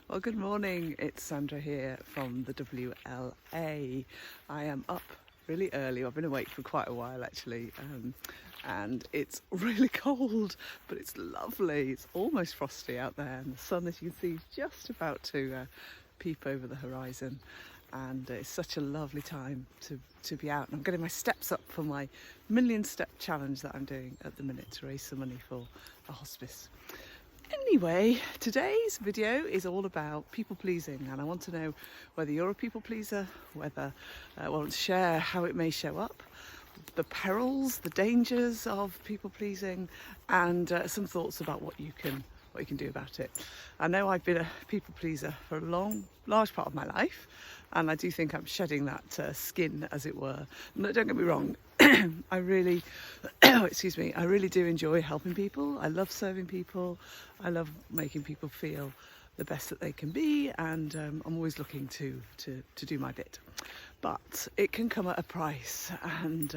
Well, good morning. It's Sandra here from the WLA. I am up really early. I've been awake for quite a while actually, and it's really cold, but it's lovely. It's almost frosty out there, and the sun, as you can see, is just about to peep over the horizon. And it's such a lovely time to be out. And I'm getting my steps up for my million step challenge that I'm doing at the minute to raise some money for a hospice. Anyway, today's video is all about people pleasing, and I want to know whether you're a people pleaser, whether I want to share how it may show up, the perils, the dangers of people pleasing, and some thoughts about what you can do about it. I know I've been a people pleaser for a large part of my life, and I do think I'm shedding that skin, as it were. No, don't get me wrong, I really, excuse me, I really do enjoy helping people. I love serving people. I love making people feel the best that they can be, and I'm always looking to do my bit. But it can come at a price, and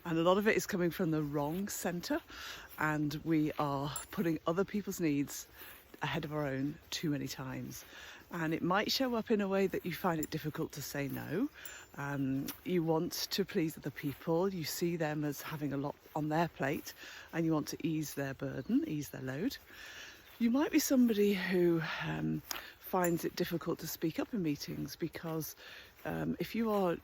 a lot of it is coming from the wrong centre, and we are putting other people's needs ahead of our own too many times. And it might show up in a way that you find it difficult to say no. You want to please other people. You see them as having a lot on their plate, and you want to ease their burden, ease their load. You might be somebody who finds it difficult to speak up in meetings because if you are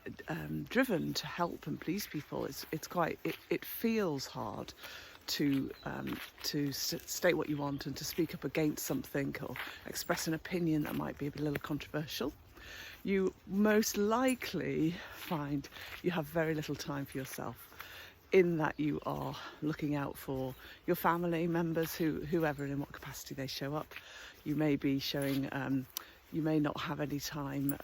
driven to help and please people, it feels hard to state what you want and to speak up against something or express an opinion that might be a little controversial. You most likely find you have very little time for yourself, in that you are looking out for your family members, whoever and in what capacity they show up. You may be showing, you may not have any time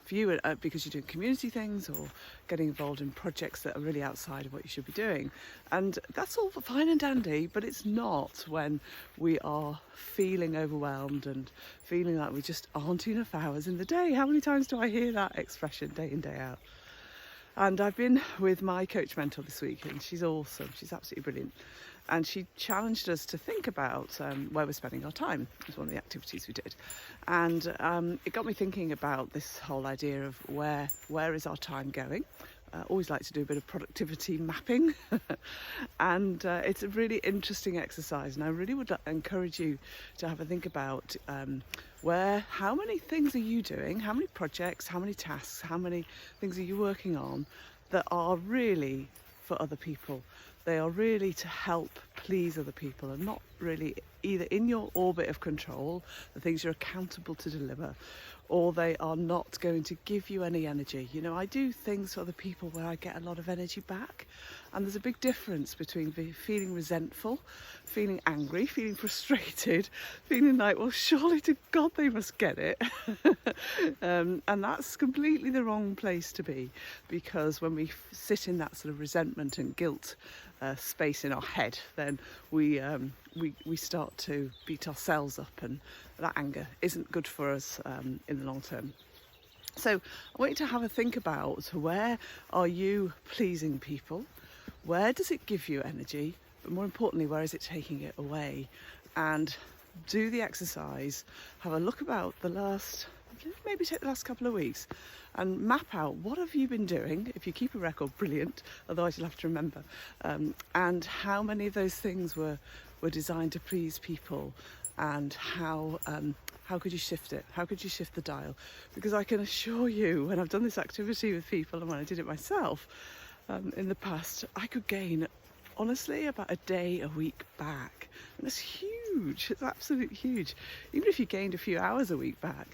for you because you're doing community things or getting involved in projects that are really outside of what you should be doing. And that's all fine and dandy, but it's not when we are feeling overwhelmed and feeling like we just aren't enough hours in the day. How many times do I hear that expression day in, day out? And I've been with my coach mentor this week, and she's awesome. She's absolutely brilliant. And she challenged us to think about where we're spending our time. It was one of the activities we did. And it got me thinking about this whole idea of where is our time going. I always like to do a bit of productivity mapping. And it's a really interesting exercise. And I really would encourage you to have a think about how many things are you doing? How many projects, how many tasks, how many things are you working on that are really for other people? They are really to help please other people and not really either in your orbit of control, the things you're accountable to deliver, or they are not going to give you any energy. You know, I do things for other people where I get a lot of energy back, and there's a big difference between feeling resentful, feeling angry, feeling frustrated, feeling like, well, surely to God they must get it. And that's completely the wrong place to be, because when we sit in that sort of resentment and guilt space in our head, then we start to beat ourselves up, and that anger isn't good for us in the long term. So I want you to have a think about, where are you pleasing people? Where does it give you energy? But more importantly, where is it taking it away? And do the exercise, have a look about maybe take the last couple of weeks and map out what have you been doing. If you keep a record, brilliant, otherwise you'll have to remember, and how many of those things were designed to please people, and how could you shift it? How could you shift the dial? Because I can assure you, when I've done this activity with people and when I did it myself in the past, I could gain, honestly, about a day a week back. And that's huge. It's absolutely huge. Even if you gained a few hours a week back,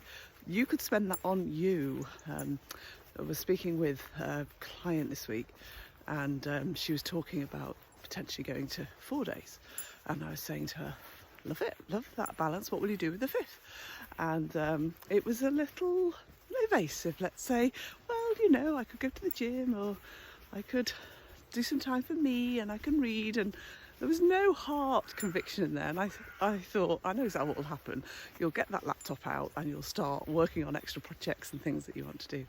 you could spend that on you. I was speaking with a client this week, and she was talking about potentially going to 4 days. And I was saying to her, love it, love that balance. What will you do with the 5th? And it was a little evasive, let's say. Well, you know, I could go to the gym, or I could do some time for me, and I can read, and there was no heart conviction in there. And I thought, I know exactly what will happen. You'll get that laptop out and you'll start working on extra projects and things that you want to do.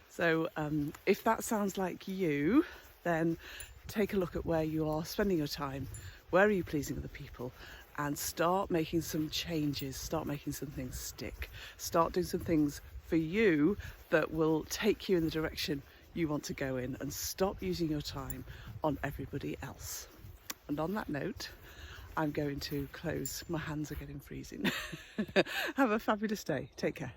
So if that sounds like you, then take a look at where you are spending your time. Where are you pleasing other people? and start making some changes, start making some things stick, start doing some things for you that will take you in the direction you want to go in, and stop using your time on everybody else. And on that note, I'm going to close. My hands are getting freezing. Have a fabulous day. Take care.